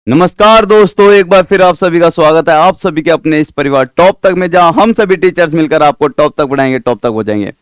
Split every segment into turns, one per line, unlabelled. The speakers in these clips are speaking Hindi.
नमस्कार दोस्तों, एक बार फिर आप सभी का स्वागत है आप सभी के अपने इस परिवार टॉप तक में, जहां हम सभी टीचर्स मिलकर आपको टॉप तक बढ़ाएंगे, टॉप तक हो जाएंगे।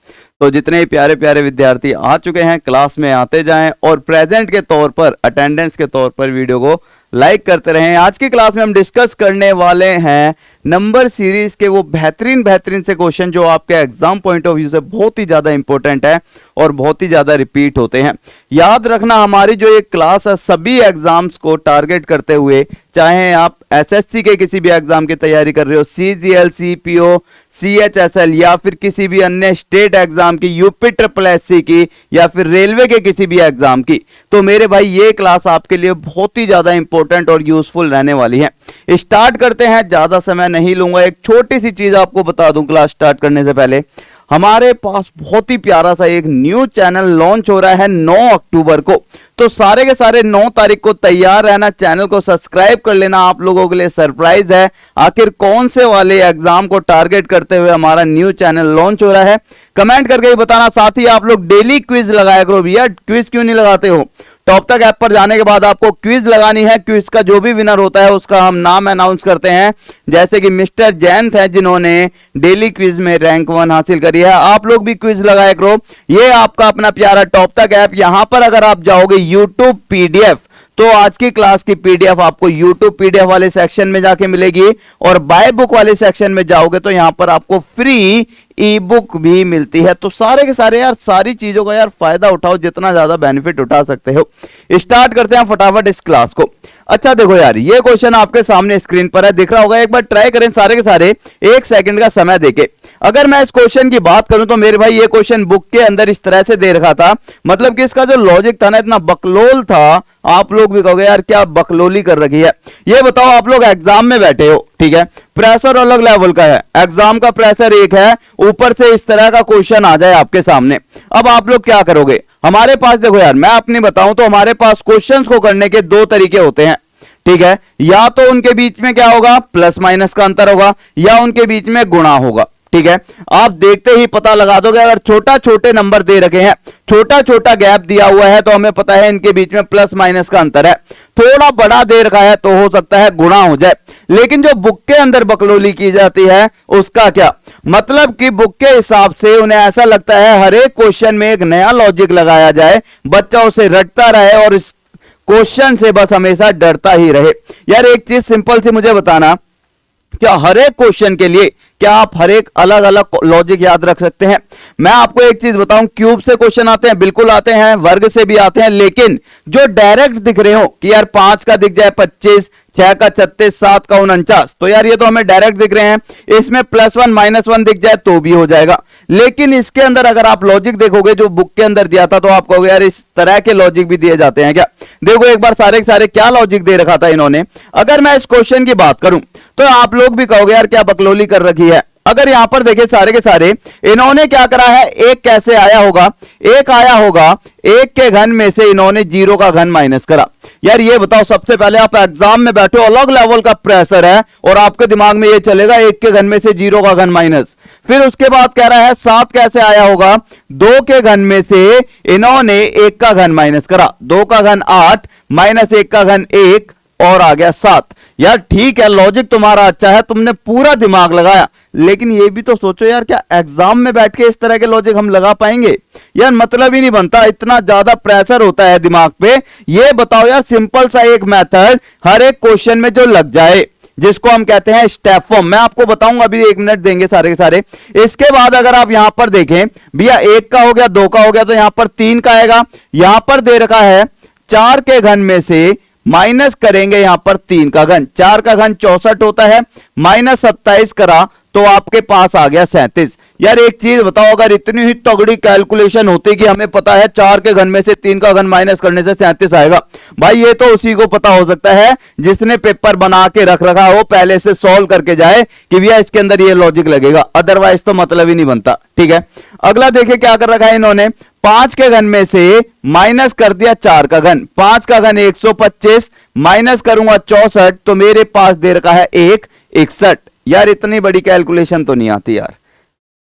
तो जितने ही प्यारे प्यारे विद्यार्थी आ चुके हैं क्लास में आते जाएं और प्रेजेंट के तौर पर, अटेंडेंस के तौर पर वीडियो को लाइक करते रहें। आज की क्लास में हम डिस्कस करने वाले हैं नंबर सीरीज के वो बेहतरीन से क्वेश्चन जो आपके एग्जाम पॉइंट ऑफ व्यू से बहुत ही ज्यादा इंपॉर्टेंट है और बहुत ही ज्यादा रिपीट होते हैं। याद रखना, हमारी जो ये क्लास है सभी एग्जाम्स को टारगेट करते हुए, चाहे आप एसएससी के किसी भी एग्जाम की तैयारी कर रहे हो, सीजीएल, सीपीओ, सीएचएसएल या फिर किसी भी अन्य स्टेट एग्जाम की, यूपी ट्रिपल एससी की या फिर रेलवे के किसी भी एग्जाम की, तो मेरे भाई ये क्लास आपके लिए बहुत ही ज्यादा इंपॉर्टेंट और यूजफुल रहने वाली है। स्टार्ट करते हैं, ज्यादा समय नहीं लूंगा। एक छोटी सी चीज आपको बता दूं क्लास स्टार्ट करने से पहले, हमारे पास बहुत ही प्यारा सा एक न्यू चैनल लॉन्च हो रहा है 9 अक्टूबर को। तो सारे के सारे 9 तारीख को तैयार रहना, चैनल को सब्सक्राइब कर लेना। आप लोगों के लिए सरप्राइज है, आखिर कौन से वाले एग्जाम को टारगेट करते हुए हमारा न्यू चैनल लॉन्च हो रहा है, कमेंट करके ही बताना। साथ ही आप लोग डेली क्विज लगाया करो भैया, क्विज क्यों नहीं लगाते हो? टॉप तक ऐप पर जाने के बाद आपको क्विज लगानी है। क्विज का जो भी विनर होता है उसका हम नाम अनाउंस करते हैं, जैसे कि मिस्टर जयंत है जिन्होंने डेली क्विज में रैंक 1 हासिल करी है। आप लोग भी क्विज लगाया करो। ये आपका अपना प्यारा टॉप तक ऐप, यहां पर अगर आप जाओगे यूट्यूब पीडीएफ, तो आज की क्लास की पीडीएफ आपको यूट्यूब पीडीएफ वाले सेक्शन में जाके मिलेगी, और बाय बुक वाले सेक्शन में जाओगे तो यहां पर आपको फ्री ई बुक भी मिलती है। तो सारे के सारे यार, सारी चीजों का यार फायदा उठाओ, जितना ज्यादा बेनिफिट उठा सकते हो। स्टार्ट करते हैं फटाफट इस क्लास को। अच्छा देखो यार, ये क्वेश्चन आपके सामने स्क्रीन पर है, दिख रहा होगा। एक बार ट्राई करें सारे के सारे 1 सेकंड का समय देके। अगर मैं इस क्वेश्चन की बात करूं तो मेरे भाई ये क्वेश्चन बुक के अंदर इस तरह से दे रखा था, मतलब कि इसका जो लॉजिक था ना, इतना बकलोल था, आप लोग भी कहोगे यार क्या बकलोली कर रखी है। ये बताओ, आप लोग एग्जाम में बैठे हो, ठीक है, प्रेशर अलग लेवल का है, एग्जाम का प्रेशर एक है, ऊपर से इस तरह का क्वेश्चन आ जाए आपके सामने, अब आप लोग क्या करोगे? हमारे पास देखो यार, मैं अपनी बताऊं तो हमारे पास क्वेश्चंस को करने के 2 तरीके होते हैं, ठीक है। या तो उनके बीच में क्या होगा, प्लस माइनस का अंतर होगा, या उनके बीच में गुणा होगा, ठीक है। आप देखते ही पता लगा दोगे। अगर छोटा छोटे नंबर दे रखे हैं, छोटा छोटा गैप दिया हुआ है, तो हमें पता है इनके बीच में प्लस माइनस का अंतर है। थोड़ा बड़ा दे रखा है तो हो सकता है गुणा हो जाए। लेकिन जो बुक के अंदर बकलोली की जाती है उसका क्या मतलब, कि बुक के हिसाब से उन्हें ऐसा लगता है हर एक क्वेश्चन में एक नया लॉजिक लगाया जाए, बच्चा उसे रटता रहे और इस क्वेश्चन से बस हमेशा डरता ही रहे। यार एक चीज सिंपल सी मुझे बताना, क्या हर एक क्वेश्चन के लिए क्या आप हर एक अलग अलग लॉजिक याद रख सकते हैं? मैं आपको एक चीज बताऊं, क्यूब से क्वेश्चन आते हैं, बिल्कुल आते हैं, वर्ग से भी आते हैं, लेकिन जो डायरेक्ट दिख रहे हो कि यार 5 का दिख जाए 25, 6 का 36, 7 का 49, तो यार ये तो हमें डायरेक्ट दिख रहे हैं। इसमें +1 -1 दिख जाए तो भी हो जाएगा। लेकिन इसके अंदर अगर आप लॉजिक देखोगे जो बुक के अंदर दिया था, तो आप कहोगे यार इस तरह के लॉजिक भी दिए जाते हैं क्या? देखो एक बार सारे के सारे क्या लॉजिक दे रखा था इन्होंने। अगर मैं इस क्वेश्चन की बात करूं तो आप लोग भी कहोगे यार क्या बकलोली कर रखी है। अगर यहां पर देखिए सारे के सारे इन्होंने क्या करा है, एक कैसे आया होगा, एक आया होगा, एक के घन में से इन्होंने 0 का घन माइनस करा। यार ये बताओ, सबसे पहले आप एग्जाम में बैठो, अलग लेवल का प्रेशर है और आपके दिमाग में ये चलेगा 1 के घन में से 0 का घन माइनस। फिर उसके बाद कह रहा है 7 कैसे आया होगा, 2 के घन में से इन्होंने 1 का घन माइनस करा, 2 का घन 8 माइनस 1 का घन 1 और आ गया 7। यार ठीक है, लॉजिक तुम्हारा अच्छा है, तुमने पूरा दिमाग लगाया, लेकिन ये भी तो सोचो यार, क्या एग्जाम में बैठ के इस तरह के लॉजिक हम लगा पाएंगे? यार मतलब ही नहीं बनता, इतना ज्यादा प्रेशर होता है दिमाग पे। ये बताओ यार, सिंपल सा एक मेथड हर एक क्वेश्चन में जो लग जाए, जिसको हम कहते हैं स्टेप फॉर्म। मैं आपको बताऊंगा, अभी 1 मिनट देंगे सारे के सारे। इसके बाद अगर आप यहां पर देखें भैया, 1 का हो गया, 2 का हो गया, तो यहां पर 3 का आएगा। यहां पर दे रखा है 4 के घन में से माइनस करेंगे यहां पर 3 का घन, 4 का घन 64 होता है, माइनस 27 करा तो आपके पास आ गया 37। यार एक चीज बताओ, अगर इतनी ही तगड़ी कैलकुलेशन होती कि हमें पता है 4 के घन में से 3 का घन माइनस करने से 37 आएगा, भाई ये तो उसी को पता हो सकता है जिसने पेपर बना के रख रखा हो, पहले से सॉल्व करके जाए कि भैया इसके अंदर ये लॉजिक लगेगा, अदरवाइज तो मतलब ही नहीं बनता, ठीक है। अगला देखिए क्या कर रखा है इन्होंने, 5 के घन में से माइनस कर दिया 4 का घन, 5 का घन 125 माइनस करूंगा 64, तो मेरे पास दे रखा है 1 61। यार इतनी बड़ी कैलकुलेशन तो नहीं आती यार।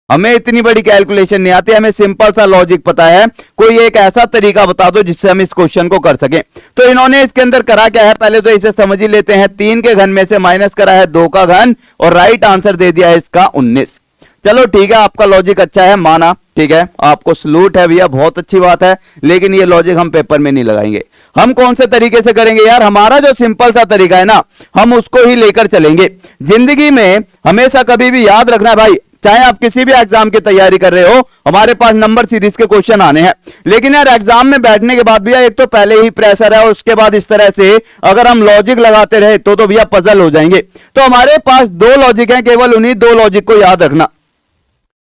हमें इतनी बड़ी कैलकुलेशन नहीं आती, हमें सिंपल सा लॉजिक पता है। कोई एक ऐसा तरीका बता दो जिससे हम इस क्वेश्चन को कर सकें। तो इन्होंने इसके अंदर करा क्या है, पहले तो इसे समझ ही लेते हैं। 3 के घन में से माइनस करा है 2 का घन और राइट आंसर दे दिया है इसका 19। चलो ठीक है, आपका लॉजिक अच्छा है, माना, ठीक है, आपको सलूट है भैया, बहुत अच्छी बात है। लेकिन ये लॉजिक हम पेपर में नहीं लगाएंगे। हम कौन से तरीके से करेंगे यार, हमारा जो सिंपल सा तरीका है ना, हम उसको ही लेकर चलेंगे। जिंदगी में हमेशा कभी भी याद रखना भाई, चाहे आप किसी भी एग्जाम की तैयारी कर रहे हो, हमारे पास नंबर सीरीज के क्वेश्चन आने हैं। लेकिन यार एग्जाम में बैठने के बाद भैया एक तो पहले ही प्रेशर है और उसके बाद इस तरह से अगर हम लॉजिक लगाते रहे तो भैया पजल हो जाएंगे। तो हमारे पास 2 लॉजिक हैं, केवल उन्हीं 2 लॉजिक को याद रखना।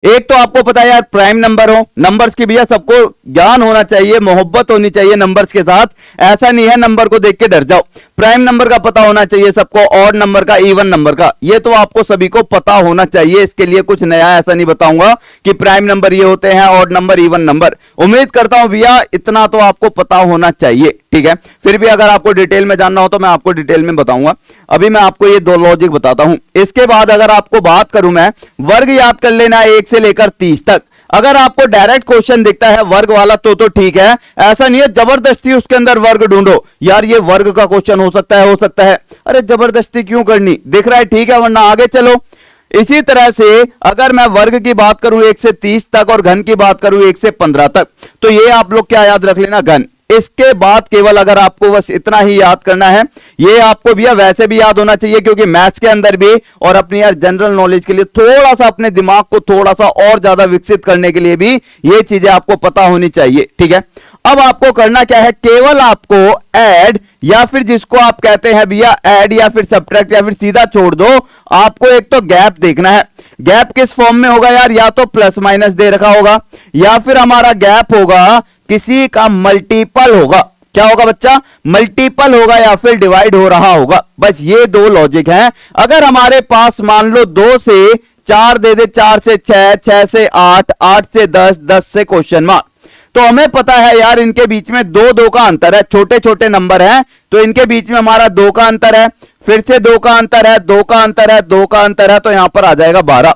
एक तो आपको पता है यार प्राइम नंबर हो, नंबर्स की भैया सबको ज्ञान होना चाहिए, मोहब्बत होनी चाहिए नंबर्स के साथ। ऐसा नहीं है नंबर को देख के डर जाओ। प्राइम नंबर का पता होना चाहिए सबको, ऑड नंबर का, इवन नंबर का, ये तो आपको सभी को पता होना चाहिए। इसके लिए कुछ नया ऐसा नहीं बताऊंगा कि प्राइम नंबर ये होते हैं, ऑड नंबर, इवन नंबर। उम्मीद करता हूं भैया इतना तो आपको पता होना चाहिए, ठीक है। फिर भी अगर आपको डिटेल में जानना हो तो मैं आपको डिटेल में बताऊंगा। अभी मैं आपको ये 2 लॉजिक बताता हूं। इसके बाद अगर आपको बात करूं मैं, वर्ग याद कर लेना 1 से लेकर 30 तक। अगर आपको डायरेक्ट क्वेश्चन दिखता है वर्ग वाला तो ठीक है, ऐसा नहीं है जबरदस्ती उसके अंदर वर्ग ढूंढो। यार ये वर्ग का क्वेश्चन हो सकता है, अरे जबरदस्ती क्यों करनी, दिख रहा है ठीक है, वरना आगे चलो। इसी तरह से अगर मैं वर्ग की बात करूं 1 से 30 तक और घन की बात करूं 1 से 15 तक, तो ये आप लोग क्या याद रख लेना, घन। इसके बाद केवल अगर आपको बस इतना ही याद करना है, ये आपको भैया वैसे भी याद होना चाहिए क्योंकि मैथ्स के अंदर भी और अपनी यार जनरल नॉलेज के लिए थोड़ा सा अपने दिमाग को थोड़ा सा और ज्यादा विकसित करने के लिए भी ये चीजें आपको पता होनी चाहिए, ठीक है। अब आपको करना क्या है, केवल आपको ऐड या फिर जिसको आप कहते हैं भैया ऐड या फिर सब्ट्रैक्ट या फिर सीधा छोड़ दो, आपको एक तो गैप देखना है। गैप किस फॉर्म में होगा यार, या तो प्लस माइनस दे रखा होगा या फिर हमारा गैप होगा किसी का मल्टीपल होगा। क्या होगा बच्चा, मल्टीपल होगा या फिर डिवाइड हो रहा होगा। बस ये 2 लॉजिक हैं। अगर हमारे पास मान लो 2 से 4 दे दे, 4 से 6, 6 से 8, 8 से 10, 10 से क्वेश्चन मार्क, तो हमें पता है यार इनके बीच में 2 का अंतर है, छोटे छोटे नंबर हैं तो इनके बीच में हमारा 2 का अंतर है, फिर से 2 का अंतर है, 2 का अंतर है, 2 का अंतर है, तो यहां पर आ जाएगा 12।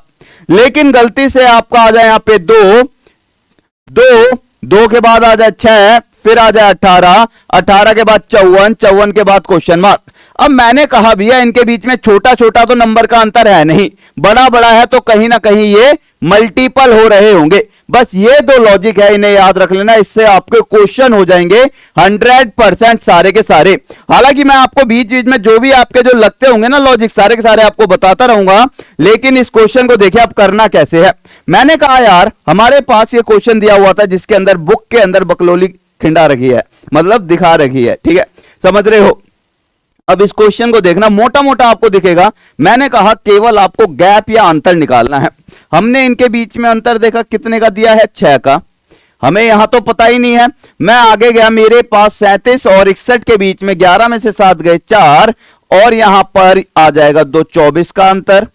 लेकिन गलती से आपका आ जाए यहां पे 2 के बाद आ जाए 6, फिर आ जाए 18, 18 के बाद 54, 54 के बाद क्वेश्चन मार्क। अब मैंने कहा भैया इनके बीच में छोटा छोटा तो नंबर का अंतर है नहीं, बड़ा बड़ा है, तो कहीं ना कहीं ये मल्टीपल हो रहे होंगे। बस ये 2 लॉजिक है, इन्हें याद रख लेना, इससे आपके क्वेश्चन हो जाएंगे 100% सारे के सारे। हालांकि मैं आपको बीच बीच में जो भी आपके जो लगते होंगे ना लॉजिक, सारे के सारे आपको बताता रहूंगा। लेकिन इस क्वेश्चन को देखिए आप करना कैसे है। मैंने कहा यार हमारे पास ये क्वेश्चन दिया हुआ था जिसके अंदर बुक के अंदर बकलोली खिंडा रखी है, मतलब दिखा रखी है, ठीक है, समझ रहे हो। अब इस क्वेश्चन को देखना, मोटा मोटा आपको दिखेगा। मैंने कहा केवल आपको गैप या अंतर निकालना है। हमने इनके बीच में अंतर देखा, कितने का दिया है, 6 का। हमें यहां तो पता ही नहीं है। मैं आगे गया, मेरे पास 37 और 61 के बीच में 11 में से 7 गए 4, और यहां पर आ जाएगा 2, 24 का अंतर।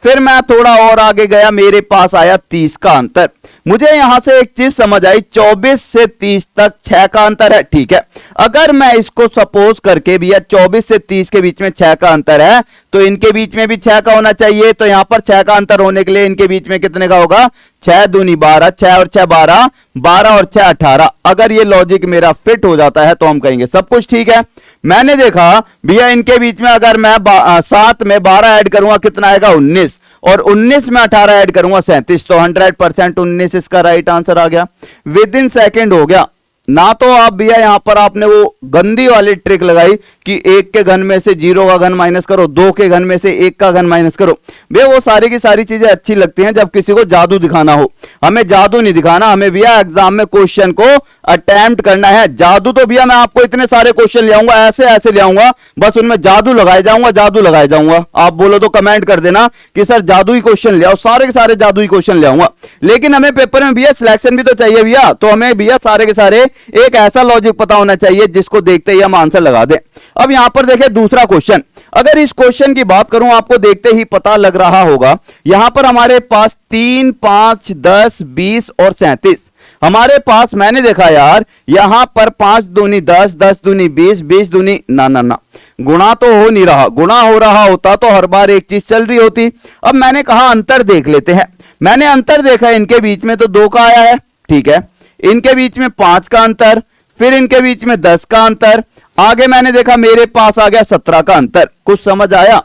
फिर मैं थोड़ा और आगे गया, मेरे पास आया 30 का अंतर। मुझे यहां से एक चीज समझ आई, 24 से 30 तक 6 का अंतर है, ठीक है। अगर मैं इसको सपोज करके भैया 24 से 30 के बीच में 6 का अंतर है, तो इनके बीच में भी 6 का होना चाहिए। तो यहां पर 6 का अंतर होने के लिए इनके बीच में कितने का होगा, 6 दूनी 12, 6 और 6 12, 12 और 6 18। अगर ये लॉजिक मेरा फिट हो जाता है तो हम कहेंगे सब कुछ ठीक है। मैंने देखा भैया इनके बीच में अगर मैं 7 में 12 ऐड करूंगा कितना आएगा, 19, और 19 में 18 ऐड करूंगा 37, तो 100% 19 इसका राइट आंसर आ गया। विद इन सेकेंड हो गया ना। तो आप भैया यहां पर आपने वो गंदी वाली ट्रिक लगाई कि 1 के घन में से 0 का घन माइनस करो, 2 के घन में से 1 का घन माइनस करो। भैया वो सारी की सारी चीजें अच्छी लगती हैं जब किसी को जादू दिखाना हो। हमें जादू नहीं दिखाना, हमें भैया एग्जाम में क्वेश्चन को अटेम्प्ट करना है। जादू तो भैया मैं आपको इतने सारे क्वेश्चन ले आऊंगा, ऐसे ऐसे ले आऊंगा, बस उनमें जादू लगाए जाऊंगा, जादू लगाए जाऊंगा। आप बोलो तो कमेंट कर देना कि सर जादू ही क्वेश्चन ले आओ, सारे के सारे जादू ही क्वेश्चन ले आऊंगा। लेकिन हमें पेपर में भैया सिलेक्शन भी तो चाहिए भैया, तो हमें भैया सारे के सारे एक ऐसा लॉजिक पता होना चाहिए जिसको देखते ही हम आंसर लगा दें। अब यहां पर देखिए दूसरा क्वेश्चन, अगर इस क्वेश्चन की बात करूं आपको देखते ही पता लग रहा होगा, यहां पर हमारे पास 3, 5, 10, 20 और 37। हमारे पास मैंने देखा यार यहां पर 5 दूनी 10, 10 दूनी 20, 20 दूनी ना गुणा तो हो नहीं रहा। गुणा हो रहा होता तो हर बार एक चीज चल रही होती। अब मैंने कहा अंतर देख लेते हैं। मैंने अंतर देखा इनके बीच में तो 2 का आया है, ठीक है। इनके बीच में 5 का अंतर, फिर इनके बीच में 10 का अंतर, आगे मैंने देखा मेरे पास आ गया 17 का अंतर। कुछ समझ आया?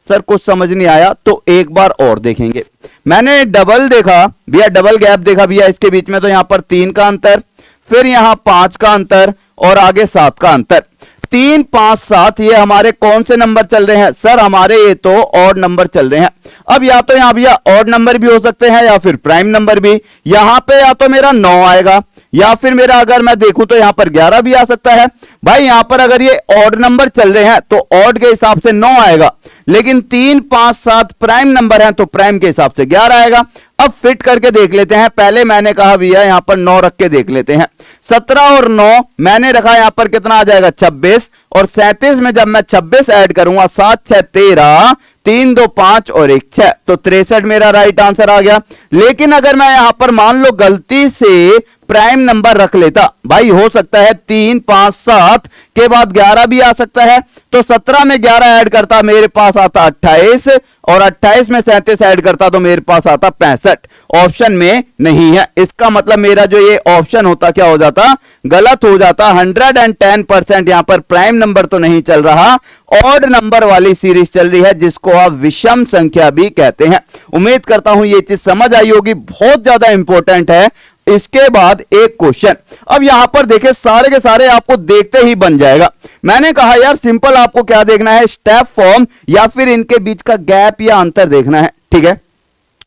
सर कुछ समझ नहीं आया तो एक बार और देखेंगे। मैंने डबल देखा भैया, डबल गैप देखा भैया इसके बीच में, तो यहां पर 3 का अंतर, फिर यहां 5 का अंतर और आगे 7 का अंतर। 3, 5, 7 ये हमारे कौन से नंबर चल रहे हैं? सर हमारे ये तो ऑड नंबर चल रहे हैं। अब या तो यहां भैया ऑड नंबर भी हो सकते हैं या फिर प्राइम नंबर भी। यहां पे या तो मेरा 9 आएगा या फिर मेरा अगर मैं देखूं तो यहां पर 11 भी आ सकता है। भाई यहां पर अगर ये ऑड नंबर चल रहे हैं तो ऑड के हिसाब से 9 आएगा, लेकिन 3, 5, 7 प्राइम नंबर हैं तो प्राइम के हिसाब से 11 आएगा। अब फिट करके देख लेते हैं। पहले मैंने कहा भैया यहां पर 9 रख के देख लेते हैं। 17 और 9 मैंने रखा, यहां पर कितना आ जाएगा 26, और 37 में जब मैं 26 ऐड करूंगा 7, 6, 13, 3, 2, 5 और 1, 6, तो 63 मेरा राइट आंसर आ गया। लेकिन अगर मैं यहां पर मान लो गलती से प्राइम नंबर रख लेता, भाई हो सकता है 3, 5, 7 के बाद 11 भी आ सकता है, तो 17 में 11 ऐड करता मेरे पास आता 28, और 28 में 37 ऐड करता तो मेरे पास आता 65। ऑप्शन में नहीं है। इसका मतलब मेरा जो ये ऑप्शन होता क्या हो जाता? गलत हो जाता। 110% यहां पर प्राइम नंबर तो नहीं चल रहा, ऑड नंबर वाली सीरीज चल रही है जिसको आप विषम संख्या भी कहते हैं। उम्मीद करता हूं ये चीज समझ आई होगी, बहुत ज्यादा इंपॉर्टेंट है। इसके बाद एक क्वेश्चन, अब यहां पर देखे सारे के सारे आपको देखते ही बन जाएगा। मैंने कहा यार सिंपल आपको क्या देखना है, स्टेप फॉर्म या फिर इनके बीच का गैप या अंतर देखना है, ठीक है।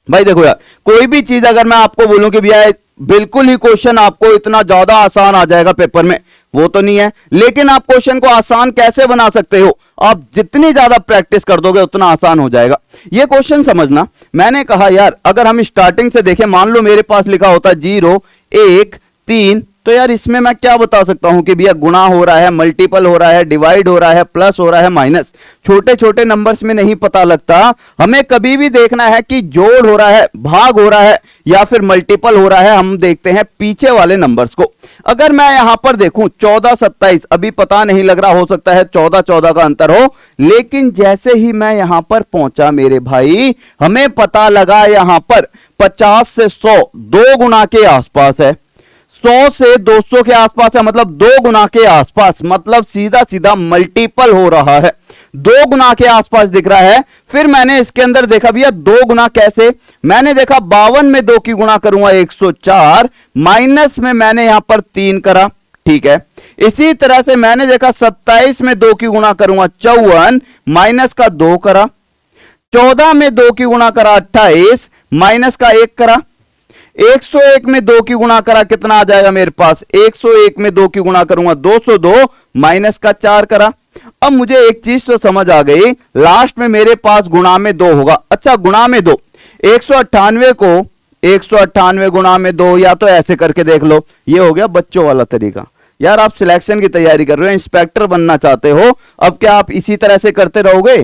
भाई देखो यार, कोई भी चीज अगर मैं आपको बोलूं कि भैया बिल्कुल ही क्वेश्चन आपको इतना ज्यादा आसान आ जाएगा पेपर में, वो तो नहीं है, लेकिन आप क्वेश्चन को आसान कैसे बना सकते हो? आप जितनी ज्यादा प्रैक्टिस कर दोगे उतना आसान हो जाएगा। ये क्वेश्चन समझना, मैंने कहा यार अगर हम स्टार्टिंग से देखें, मान लो मेरे पास लिखा होता 0, 1, 3, तो यार इसमें मैं क्या बता सकता हूं कि भैया गुणा हो रहा है, मल्टीपल हो रहा है, डिवाइड हो रहा है, प्लस हो रहा है, माइनस। छोटे छोटे नंबर्स में नहीं पता लगता। हमें कभी भी देखना है कि जोड़ हो रहा है, भाग हो रहा है या फिर मल्टीपल हो रहा है। हम देखते हैं पीछे वाले नंबर्स को। अगर मैं यहां पर देखूं 14, 27, अभी पता नहीं लग रहा, हो सकता है 14, 14 का अंतर हो, लेकिन जैसे ही मैं यहां पर पहुंचा मेरे भाई, हमें पता लगा यहां पर 50 से 100 2 गुना के आसपास है, 100 से 200 के आसपास है, मतलब 2 गुना के आसपास, मतलब सीधा सीधा मल्टीपल हो रहा है, 2 गुना के आसपास दिख रहा है। फिर मैंने इसके अंदर देखा भैया 2 गुना कैसे, मैंने देखा 52 में 2 की गुणा करूंगा 104, माइनस में मैंने यहां पर 3 करा, ठीक है। इसी तरह से मैंने देखा 27 में 2 की गुणा करूंगा 54, माइनस का 2 करा, 14 में 2 की गुणा करा 28, माइनस का 1 करा, 101 में 2 की गुणा करा, कितना आ जाएगा मेरे पास, 101 में 2 की गुणा करूंगा 202, माइनस का 4 करा। अब मुझे एक चीज तो समझ आ गई, लास्ट में मेरे पास गुणा में 2 होगा। अच्छा गुणा में 2, 198 को 198 गुणा में 2, या तो ऐसे करके देख लो, ये हो गया बच्चों वाला तरीका। यार आप सिलेक्शन की तैयारी कर रहे हो, इंस्पेक्टर बनना चाहते हो, अब क्या आप इसी तरह से करते रहोगे?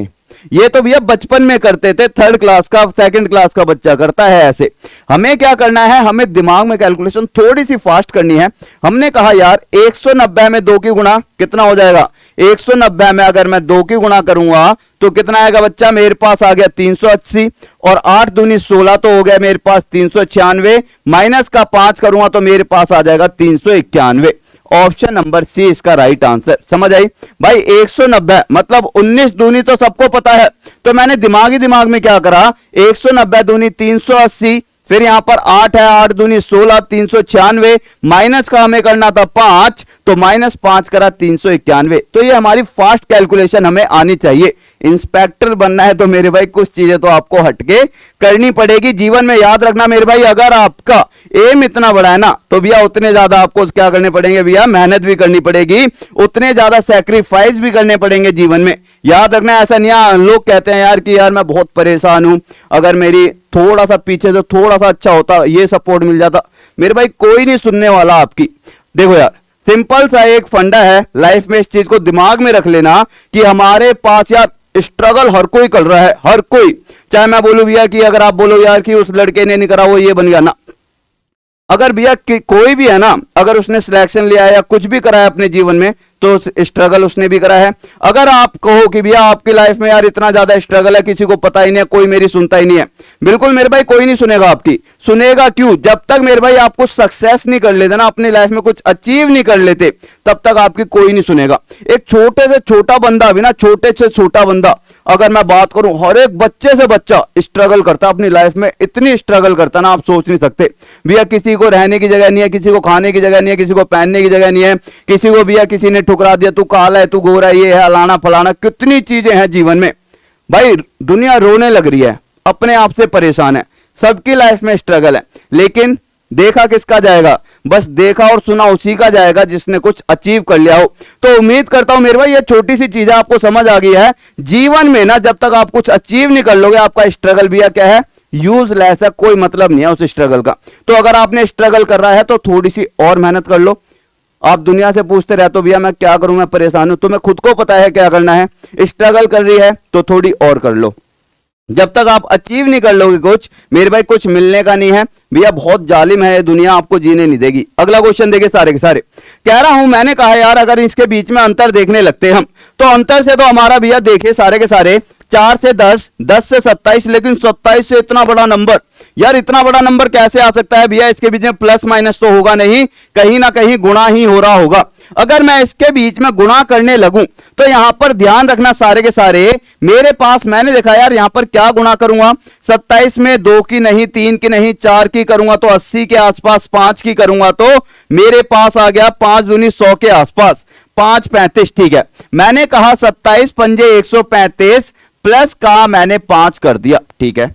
ये तो भैया बचपन में करते थे, 3rd क्लास का 2nd क्लास का बच्चा करता है ऐसे। हमें क्या करना है, हमें दिमाग में कैलकुलेशन थोड़ी सी फास्ट करनी है। हमने कहा यार 190 में 2 की गुणा कितना हो जाएगा, 190 में अगर मैं 2 की गुणा करूंगा तो कितना आएगा बच्चा, मेरे पास आ गया 380, और 8 दूनी 16 तो हो गया मेरे पास 396, माइनस का 5 करूंगा तो मेरे पास आ जाएगा 391। ऑप्शन नंबर सी इसका राइट आंसर। समझ आई भाई? 190 मतलब 19 दूनी तो सबको पता है, तो मैंने दिमाग में क्या करा, 190 दूनी 380, फिर यहां पर 8 है, 8 दूनी 16, 396, माइनस का हमें करना था 5, तो माइनस 5 करा 391। तो ये हमारी फास्ट कैलकुलेशन हमें आनी चाहिए। इंस्पेक्टर बनना है तो मेरे भाई कुछ चीजें तो आपको हटके करनी पड़ेगी। जीवन में याद रखना मेरे भाई, अगर आपका एम इतना बड़ा है ना, तो भैया उतने ज्यादा आपको क्या करने पड़ेंगे भैया, मेहनत भी करनी पड़ेगी, उतने ज्यादा सैक्रिफाइस भी करने पड़ेंगे जीवन में। याद रखना, ऐसा नहीं लोग कहते हैं यार कि यार मैं बहुत परेशान हूं, अगर मेरी थोड़ा सा पीछे से थोड़ा सा अच्छा होता, ये सपोर्ट मिल जाता, मेरे भाई कोई नहीं सुनने वाला आपकी। देखो यार सिंपल सा एक फंडा है लाइफ में, इस चीज को दिमाग में रख लेना कि हमारे पास यार स्ट्रगल हर कोई कर रहा है, हर कोई। चाहे मैं बोलूं भैया कि अगर आप बोलो यार कि उस लड़के ने नहीं करा वो ये बन गया ना, अगर भैया कोई भी है ना, अगर उसने सिलेक्शन लिया है या कुछ भी करा है अपने जीवन में, तो स्ट्रगल उसने भी करा है। अगर आप कहो कि भैया आपकी लाइफ में यार इतना ज्यादा स्ट्रगल है, किसी को पता ही नहीं है, कोई मेरी सुनता ही नहीं है, बिल्कुल मेरे भाई कोई नहीं सुनेगा आपकी। सुनेगा क्यों? जब तक मेरे भाई आप कुछ सक्सेस नहीं कर लेते ना, अपनी लाइफ में कुछ अचीव नहीं कर लेते, तब तक आपकी कोई नहीं सुनेगा। एक छोटे से छोटा बंदा भी ना, छोटे से छोटा बंदा अगर मैं बात करूं, हर एक बच्चे से बच्चा स्ट्रगल करता अपनी लाइफ में, इतनी स्ट्रगल करता ना आप सोच नहीं सकते। भैया किसी को रहने की जगह नहीं है, किसी को खाने की जगह नहीं है, किसी को पहनने की जगह नहीं है, किसी को भैया किसी ने ठुकरा दिया, तू काला है, तू गोरा, ये है अलाना फलाना, कितनी चीजें हैं जीवन में। भाई दुनिया रोने लग रही है, अपने आप से परेशान है, सबकी लाइफ में स्ट्रगल है, लेकिन देखा किसका जाएगा? बस देखा और सुना उसी का जाएगा जिसने कुछ अचीव कर लिया हो। तो उम्मीद करता हूं मेरे भाई ये छोटी सी चीजें आपको समझ आ गई है। जीवन में ना जब तक आप कुछ अचीव नहीं कर लोगे, आपका स्ट्रगल भी क्या है? यूजलेस है, कोई मतलब नहीं है उस स्ट्रगल का। तो अगर आपने स्ट्रगल कर रहा है तो थोड़ी सी और मेहनत कर लो। आप दुनिया से पूछते रहते हो भैया मैं क्या करूं, मैं परेशान हूं, तुम्हें खुद को पता है क्या करना है। स्ट्रगल कर रही है तो थोड़ी और कर लो। जब तक आप अचीव नहीं कर लोगे कुछ, मेरे भाई कुछ मिलने का नहीं है भैया, बहुत जालिम है ये दुनिया, आपको जीने नहीं देगी। अगला क्वेश्चन देखिए सारे के सारे। कह रहा हूं मैंने कहा यार अगर इसके बीच में अंतर देखने लगते हम, तो अंतर से तो हमारा भैया देखिए सारे के सारे 4 से 10, 10 से 27, लेकिन 27 से इतना बड़ा नंबर, यार इतना बड़ा नंबर कैसे आ सकता है भैया? इसके बीच में प्लस माइनस तो होगा नहीं, कहीं ना कहीं गुणा ही हो रहा होगा। अगर मैं इसके बीच में गुणा करने लगूं तो यहां पर ध्यान रखना सारे के सारे, मेरे पास मैंने देखा यार यहां पर क्या गुणा करूंगा, 27 में 2 की नहीं, 3 की नहीं, 4 की करूंगा तो 80 के आसपास, 5 की करूंगा तो मेरे पास आ गया 5 दूनी 100 के आसपास, 5 35। ठीक है, मैंने कहा 27 पंजे 135 प्लस का मैंने 5 कर दिया। ठीक है,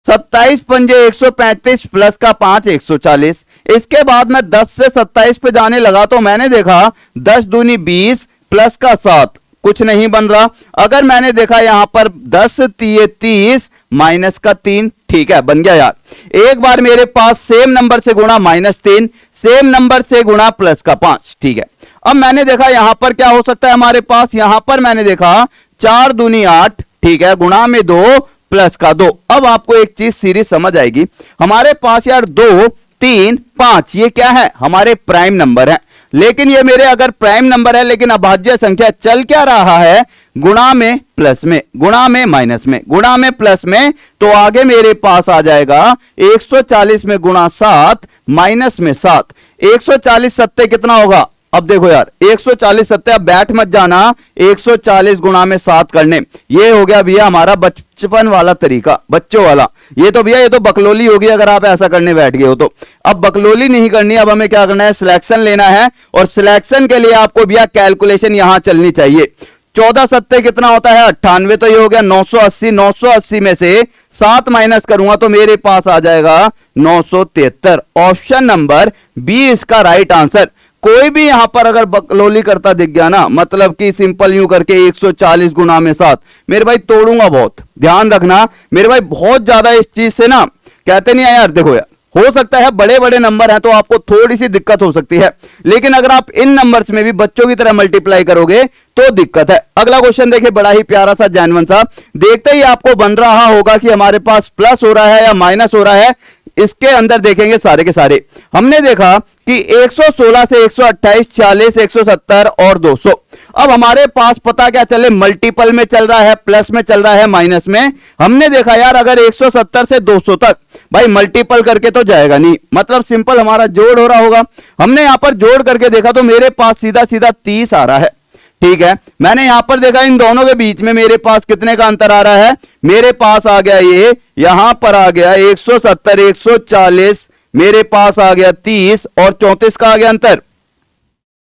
27 पंजे 135 प्लस का 5 140। इसके बाद मैं 10 से 27 पे जाने लगा तो मैंने देखा 10 दूनी 20 प्लस का 7, कुछ नहीं बन रहा। अगर मैंने देखा यहां पर 10 तिये 30 माइनस का 3, ठीक है बन गया यार। एक बार मेरे पास सेम नंबर से गुणा -3, सेम नंबर से गुणा प्लस का 5। ठीक है, अब मैंने देखा यहां पर क्या हो सकता है हमारे पास, यहां पर मैंने देखा 4 दूनी 8, ठीक है, गुणा में 2 प्लस का 2। अब आपको एक चीज सीरीज समझ आएगी, हमारे पास यार 2 3 5 ये क्या है? हमारे प्राइम नंबर है। लेकिन ये मेरे अगर प्राइम नंबर है लेकिन अभाज्य संख्या चल क्या रहा है? गुणा में प्लस में, गुणा में माइनस में, गुणा में प्लस में, तो आगे मेरे पास आ जाएगा 140 में गुणा 7 माइनस में 7। 140 सत्ते कितना होगा? अब देखो यार 140 सत्ते, अब बैठ मत जाना, 140 गुणा में 7 करने, ये हो गया भैया हमारा बचपन वाला तरीका, बच्चों वाला। ये तो भैया ये तो बकलोली होगी अगर आप ऐसा करने बैठ गए हो तो। अब बकलोली नहीं करनी, अब हमें क्या करना है? सिलेक्शन लेना है, और सिलेक्शन के लिए आपको भैया कैलकुलेशन यहां चलनी चाहिए। 14 सत्ते कितना होता है? 98, तो ये हो गया 980। 980 में से 7 माइनस करूंगा तो मेरे पास आ जाएगा 973। ऑप्शन नंबर बी इसका राइट आंसर। कोई भी यहां पर अगर बकलोली करता दिख गया ना, मतलब कि सिंपल यूं करके 140 गुना में 7, मेरे भाई तोड़ूंगा बहुत, ध्यान रखना मेरे भाई, बहुत ज्यादा इस चीज से ना कहते नहीं है यार। देखो यार हो सकता है बड़े बड़े नंबर हैं तो आपको थोड़ी सी दिक्कत हो सकती है, लेकिन अगर आप इन नंबर्स में भी बच्चों की तरह मल्टीप्लाई करोगे तो दिक्कत है। अगला क्वेश्चन देखिए, बड़ा ही प्यारा सा जैनवन सा, देखते ही आपको बन रहा होगा कि हमारे पास प्लस हो रहा है या माइनस हो रहा है। इसके अंदर देखेंगे सारे के सारे, हमने देखा कि 116 से 128, 40, 170 और 200। अब हमारे पास पता क्या चले, मल्टीपल में चल रहा है, प्लस में चल रहा है, माइनस में। हमने देखा यार अगर 170 से 200 तक भाई मल्टीपल करके तो जाएगा नहीं, मतलब सिंपल हमारा जोड़ हो रहा होगा। हमने यहां पर जोड़ करके देखा तो मेरे पास सीधा सीधा 30 आ रहा है। ठीक है, मैंने यहां पर देखा इन दोनों के बीच में मेरे पास कितने का अंतर आ रहा है? मेरे पास आ गया ये, यहां पर आ गया 170, 140, मेरे पास आ गया 30 और 34 का आ गया अंतर।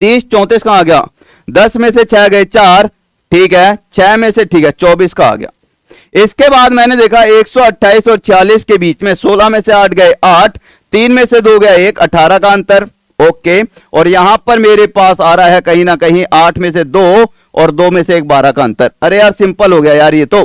30 34 का आ गया, 10 में से 6 गए 4, ठीक है, 6 में से ठीक है 24 का आ गया। इसके बाद मैंने देखा 128 और 40 के बीच में 16 में से 8 गए 8, 3 में से 2 गया 1, 18 का अंतर। ओके, और यहां पर मेरे पास आ रहा है कहीं ना कहीं 8 में से 2 और 2 में से 1, 12 का अंतर। अरे यार सिंपल हो गया यार, ये तो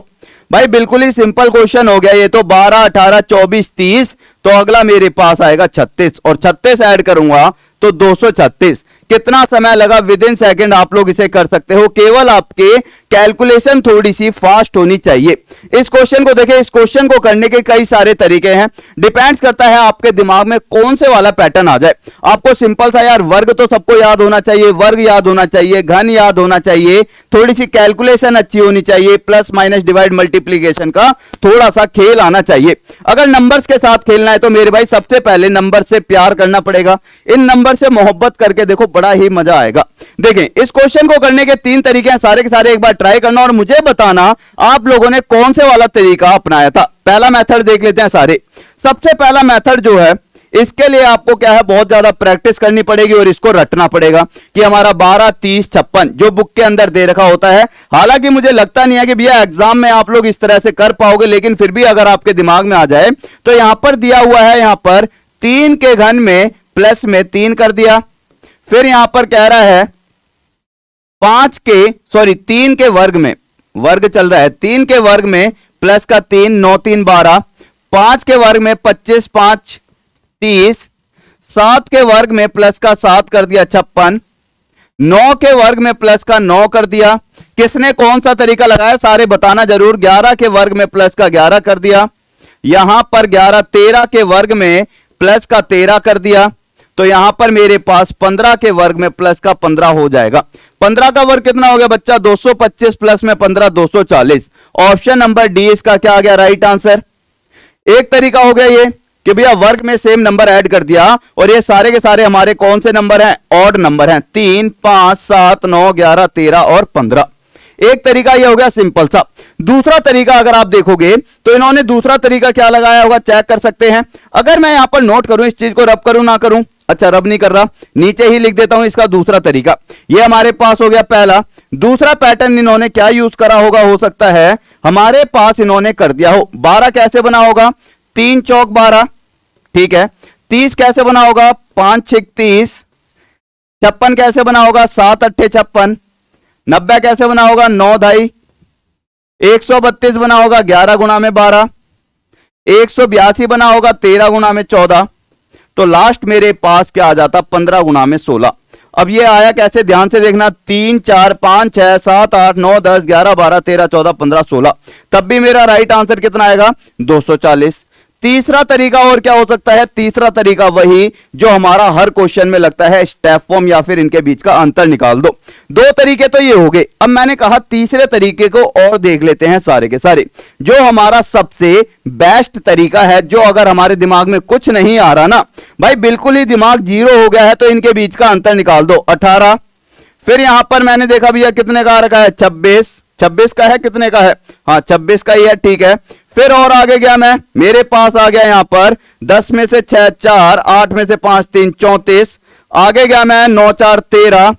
भाई बिल्कुल ही सिंपल क्वेश्चन हो गया ये तो। 12 18 24 30, तो अगला मेरे पास आएगा 36, और 36 ऐड करूंगा तो 236। कितना समय लगा? विद इन सेकेंड आप लोग इसे कर सकते हो, केवल आपके कैलकुलेशन थोड़ी सी फास्ट होनी चाहिए। इस क्वेश्चन को देखें, इस क्वेश्चन को करने के कई सारे तरीके हैं, डिपेंड्स करता है आपके दिमाग में कौन से वाला पैटर्न आ जाए। आपको सिंपल सा यार वर्ग तो सबको याद होना चाहिए, वर्ग याद होना चाहिए, घन याद होना चाहिए, थोड़ी सी कैलकुलेशन अच्छी होनी चाहिए, प्लस माइनस डिवाइड मल्टीप्लीकेशन का थोड़ा सा खेल आना चाहिए। अगर नंबर्स के साथ खेलना है तो मेरे भाई सबसे पहले नंबर से प्यार करना पड़ेगा, इन नंबर से मोहब्बत करके देखो बड़ा ही मजा आएगा। देखें इस क्वेश्चन को करने के 3 तरीके हैं, सारे के सारे एक बार ट्राई करना और मुझे बताना आप लोगों ने कौन से वाला तरीका अपनाया था। पहला मेथड देख लेते हैं सारे। सबसे पहला मेथड जो है इसके लिए आपको क्या है, बहुत ज्यादा प्रैक्टिस करनी पड़ेगी और इसको रटना पड़ेगा कि हमारा 12 30 56 जो बुक के अंदर दे रखा होता है। हालांकि मुझे लगता नहीं है कि भैया एग्जाम में आप लोग इस तरह से कर पाओगे, लेकिन फिर भी अगर आपके दिमाग में आ जाए तो यहां पर दिया हुआ है, यहां पर 3 के घन में प्लस में 3 कर दिया, फिर यहां पर कह रहा है 3 के वर्ग में, वर्ग चल रहा है, 3 के वर्ग में प्लस का 3 9 3 12, 5 के वर्ग में 25 5 30, 7 के वर्ग में प्लस का 7 कर दिया 56, 9 के वर्ग में प्लस का 9 कर दिया। किसने कौन सा तरीका लगाया सारे बताना जरूर। 11 के वर्ग में प्लस का 11 कर दिया, यहां पर 11 13 के वर्ग में प्लस का 13 कर दिया, तो यहां पर मेरे पास 15 के वर्ग में प्लस का 15 हो जाएगा। 15 का वर्ग कितना हो गया बच्चा, 225 प्लस में 15 240। ऑप्शन नंबर डी इसका क्या आ गया राइट आंसर। एक तरीका हो गया ये कि भैया वर्ग में सेम नंबर ऐड कर दिया और ये सारे के सारे हमारे कौन से नंबर हैं, ऑड नंबर हैं, 3 5 7 9 11 13 और 15। एक तरीका ये हो गया सिंपल सा। दूसरा तरीका अगर आप देखोगे तो इन्होंने दूसरा तरीका क्या लगाया होगा चेक कर सकते हैं। अगर मैं यहां पर नोट करूं, इस चीज को रब करूं ना करूं, अच्छा रब नहीं कर रहा, नीचे ही लिख देता हूं इसका दूसरा तरीका। ये हमारे पास हो गया पहला। दूसरा पैटर्न इन्होंने क्या यूज करा होगा, हो सकता है हमारे पास इन्होंने कर दिया हो 12 कैसे बना होगा, 3 चौक 12, ठीक है। 30 कैसे बना होगा, 5 6 30। 56 कैसे बना होगा, 7 8 56। 90 कैसे बना होगा, 9 2.5। 132 बना होगा 11 गुणा में 12। 182 बना होगा 13 गुणा में 14। तो लास्ट मेरे पास क्या आ जाता, 15 गुणा में 16। अब ये आया कैसे, ध्यान से देखना, 3 4 5 6 7 8 9 10 11 12 13 14 15 16, तब भी मेरा राइट आंसर कितना आएगा 240। तीसरा तरीका और क्या हो सकता है, तीसरा तरीका वही जो हमारा हर क्वेश्चन में लगता है, स्टेप फॉर्म या फिर इनके बीच का अंतर निकाल दो। 2 तरीके तो ये हो गए। अब मैंने कहा तीसरे तरीके को और देख लेते हैं सारे के सारे, जो हमारा सबसे बेस्ट तरीका है, जो अगर हमारे दिमाग में कुछ नहीं आ रहा ना भाई, बिल्कुल ही दिमाग जीरो हो गया है, तो इनके बीच का अंतर निकाल दो। 18, फिर यहां पर मैंने देखा भैया कितने का रखा है, 26। 26 का है, कितने का है, हाँ 26 का ही है, ठीक है। फिर और आगे गया मैं, मेरे पास आ गया यहां पर 10 में से 6 4, 8 में से 5 3 34। आगे गया मैं 9 4 13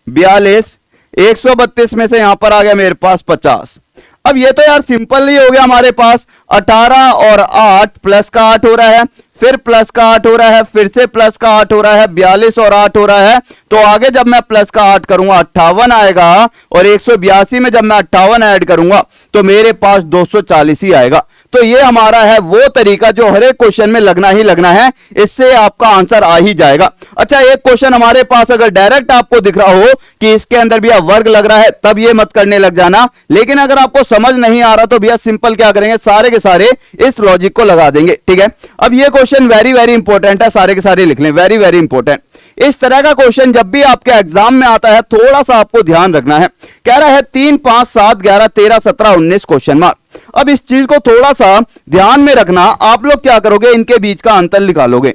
42। 132 में से यहां पर आ गया मेरे पास 50। अब ये तो यार सिंपल ही हो गया हमारे पास, 18 और 8 प्लस का 8 हो रहा है, फिर प्लस का 8 हो रहा है, फिर से प्लस का 8 हो रहा है, 42 और 8 हो रहा है। तो आगे जब मैं प्लस का 8 करूंगा 58 आएगा, और 182 में जब मैं 58 ऐड करूंगा तो मेरे पास 240 ही आएगा। तो ये हमारा है वो तरीका जो हर एक क्वेश्चन में लगना ही लगना है, इससे आपका आंसर आ ही जाएगा। अच्छा एक क्वेश्चन हमारे पास अगर डायरेक्ट आपको दिख रहा हो कि इसके अंदर भैया वर्ग लग रहा है, तब ये मत करने लग जाना। लेकिन अगर आपको समझ नहीं आ रहा तो भैया सिंपल क्या करेंगे, सारे के सारे इस लॉजिक को लगा देंगे, ठीक है। अब ये क्वेश्चन वेरी वेरी इंपॉर्टेंट है, सारे के सारे लिख लें, वेरी वेरी इंपॉर्टेंट। इस तरह का क्वेश्चन जब भी आपके एग्जाम में आता है थोड़ा सा आपको ध्यान रखना है। कह रहा है 3 5 7 11 13 17 19 क्वेश्चन मार्क। अब इस चीज को थोड़ा सा ध्यान में रखना, आप लोग क्या करोगे, इनके बीच का अंतर निकालोगे।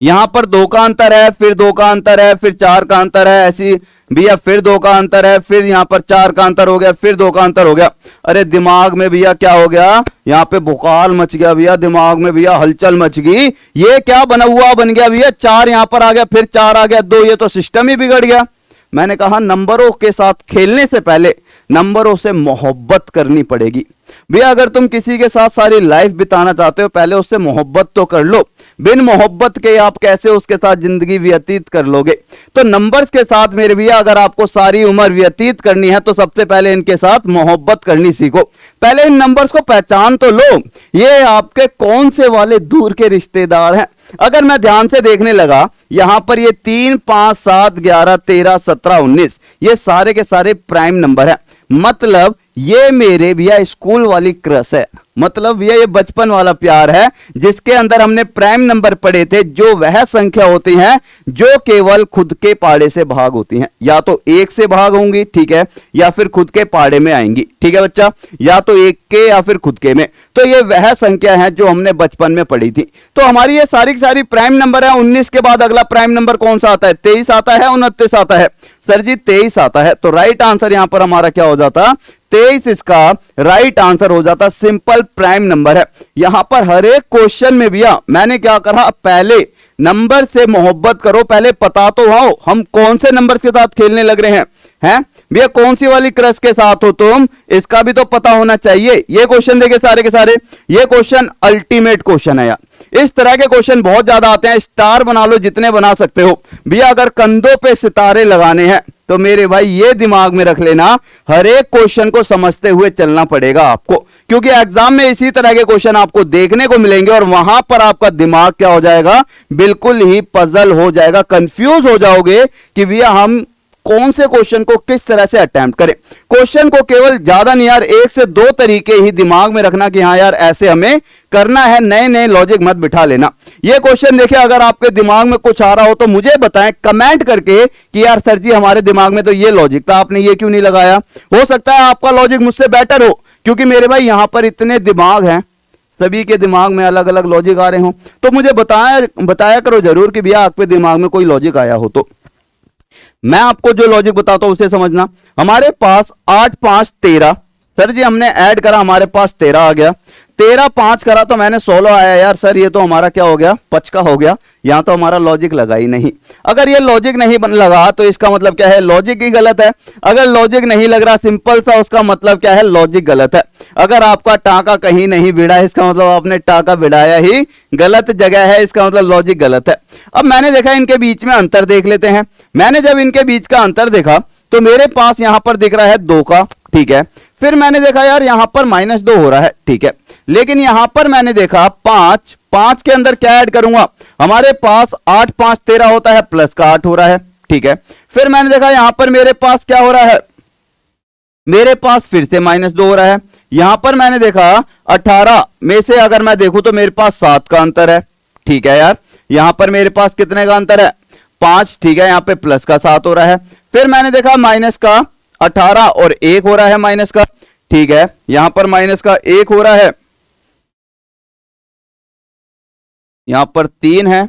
यहां पर 2 का अंतर है, फिर 2 का अंतर है, फिर 4 का अंतर है, ऐसी भैया फिर 2 का अंतर है, फिर यहां पर 4 का अंतर हो गया, फिर 2 का अंतर हो गया। अरे दिमाग में भैया क्या हो गया, यहां पे भूकाल मच गया भैया, दिमाग में भैया हलचल मच गई। ये क्या बना हुआ बन गया भैया, 4 यहां पर आ गया, फिर 4 आ गया, 2, ये तो सिस्टम ही बिगड़ गया। मैंने कहा नंबरों के साथ खेलने से पहले नंबरों से मोहब्बत करनी पड़ेगी भैया। अगर तुम किसी के साथ सारी लाइफ बिताना चाहते हो, पहले उससे मोहब्बत तो कर लो। बिन मोहब्बत के आप कैसे उसके साथ जिंदगी व्यतीत कर लोगे। तो नंबर्स के साथ मेरे भैया अगर आपको सारी उम्र व्यतीत करनी है तो सबसे पहले इनके साथ मोहब्बत करनी सीखो। पहले इन नंबर्स को पहचान तो लो, ये आपके कौन से वाले दूर के रिश्तेदार हैं। अगर मैं ध्यान से देखने लगा, यहां पर ये 3 5 7 11 13 17 19 ये सारे के सारे प्राइम नंबर हैं। मतलब ये मेरे भैया स्कूल वाली क्रश है, मतलब भैया ये बचपन वाला प्यार है जिसके अंदर हमने प्राइम नंबर पढ़े थे, जो वह संख्या होती हैं जो केवल खुद के पहाड़े से भाग होती हैं, या तो एक से भाग होंगी, ठीक है, या फिर खुद के पहाड़े में आएंगी, ठीक है बच्चा, या तो एक के या फिर खुद के में। तो ये वह संख्या है जो हमने बचपन में पढ़ी थी। तो हमारी ये सारी की सारी प्राइम नंबर है। 19 के बाद अगला प्राइम नंबर कौन सा आता है? 23 आता है, 29 आता है। सर जी 23 आता है, तो राइट आंसर यहां पर हमारा क्या हो जाता? 23 इसका राइट आंसर हो जाता। सिंपल प्राइम नंबर है। यहां पर हर एक क्वेश्चन में भैया मैंने क्या कहा, पहले नंबर से मोहब्बत करो, पहले पता तो हो हम कौन से नंबर के साथ खेलने लग रहे हैं भैया, कौन सी वाली क्रश के साथ हो तुम, इसका भी तो पता होना चाहिए। ये क्वेश्चन देखे सारे के सारे, ये क्वेश्चन अल्टीमेट क्वेश्चन है यार। इस तरह के क्वेश्चन बहुत ज्यादा आते हैं, स्टार बना लो जितने बना सकते हो भैया। अगर कंधों पे सितारे लगाने हैं तो मेरे भाई ये दिमाग में रख लेना, हर एक क्वेश्चन को समझते हुए चलना पड़ेगा आपको, क्योंकि एग्जाम में इसी तरह के क्वेश्चन आपको देखने को मिलेंगे और वहां पर आपका दिमाग क्या हो जाएगा, बिल्कुल ही पजल हो जाएगा, कंफ्यूज हो जाओगे कि भैया हम कौन से क्वेश्चन को किस तरह से अटेम्प्ट करें। क्वेश्चन को केवल ज्यादा नहीं यार, एक से दो तरीके ही दिमाग में रखना कि हाँ यार ऐसे हमें करना है, नए नए लॉजिक मत बिठा लेना। ये क्वेश्चन देखिए, अगर आपके दिमाग में कुछ आ रहा हो तो मुझे बताएं कमेंट करके कि यार सर जी हमारे दिमाग में तो ये लॉजिक था, आपने ये क्यों नहीं लगाया। हो सकता है आपका लॉजिक मुझसे बेटर हो, क्योंकि मेरे भाई यहां पर इतने दिमाग हैं, सभी के दिमाग में अलग अलग लॉजिक आ रहे हो, तो मुझे बताया करो जरूर कि भैया आपके दिमाग में कोई लॉजिक आया हो। तो मैं आपको जो लॉजिक बताता हूं उसे समझना। हमारे पास 8 5 13, सर जी हमने ऐड करा, हमारे पास 13 आ गया। 13 5 करा तो मैंने 16 आया। यार सर ये तो हमारा क्या हो गया, 5 का हो गया। यहां तो हमारा लॉजिक लगा ही नहीं। अगर ये लॉजिक नहीं लगा तो इसका मतलब क्या है, लॉजिक ही गलत है। अगर लॉजिक नहीं लग रहा सिंपल सा, उसका मतलब क्या है, लॉजिक गलत है। अगर आपका टाका कहीं नहीं भिड़ा है, इसका मतलब आपने टाका भिड़ाया ही गलत जगह है, इसका मतलब लॉजिक गलत है। अब मैंने देखा इनके बीच में अंतर देख लेते हैं। मैंने जब इनके बीच का अंतर देखा तो मेरे पास यहां पर दिख रहा है 2 का, ठीक है। फिर मैंने देखा यार यहां पर -2 हो रहा है, ठीक है। लेकिन यहां पर मैंने देखा 5 5 के अंदर क्या ऐड करूंगा, हमारे पास 8 5 13 होता है, प्लस का 8 हो रहा है, ठीक है। फिर मैंने देखा यहां पर मेरे पास क्या हो रहा है, मेरे पास फिर से -2 हो रहा है। यहां पर मैंने देखा 18 में से अगर मैं देखूं तो मेरे पास 7 का अंतर है, ठीक है यार। यहां पर मेरे पास कितने का अंतर है, 5, ठीक है। यहां पे प्लस का 7 हो रहा है। फिर मैंने देखा माइनस का 18 और 1 हो रहा है माइनस का, ठीक है। यहां पर माइनस का 1 हो रहा है, यहां पर 3 है।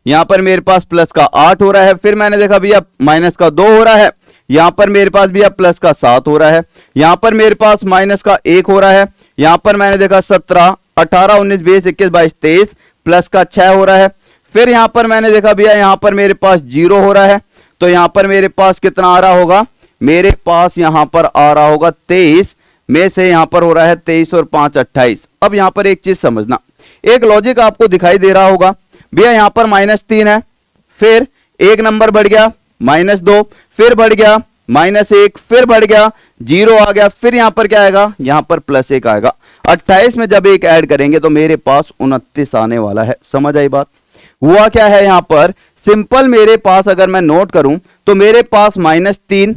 यहां पर मेरे पास प्लस का 8 हो रहा है। फिर मैंने देखा भैया माइनस का 2 हो रहा है। यहां पर मेरे पास भैया प्लस का 7 हो रहा है। यहां पर मेरे पास माइनस का 1 हो रहा है। यहां पर मैंने देखा 17 18 19 20 21 22 23 प्लस का 6 हो रहा है। फिर यहां पर मैंने देखा भैया यहां पर मेरे पास 0 हो रहा है। तो यहां पर मेरे पास कितना आ रहा होगा, मेरे पास यहां पर आ रहा होगा 23 में से यहां पर हो रहा है 23 और 5 28। अब यहां पर एक चीज समझना, एक लॉजिक आपको दिखाई दे रहा होगा भैया, यहां पर -3 है, फिर एक नंबर बढ़ गया -2, फिर बढ़ गया -1, फिर बढ़ गया 0 आ गया। फिर यहां पर क्या आएगा, यहां पर +1 आएगा। 28 में जब एक ऐड करेंगे तो मेरे पास 29 आने वाला है। समझ आई बात। हुआ क्या है यहां पर, सिंपल मेरे पास अगर मैं नोट करूं तो मेरे पास -3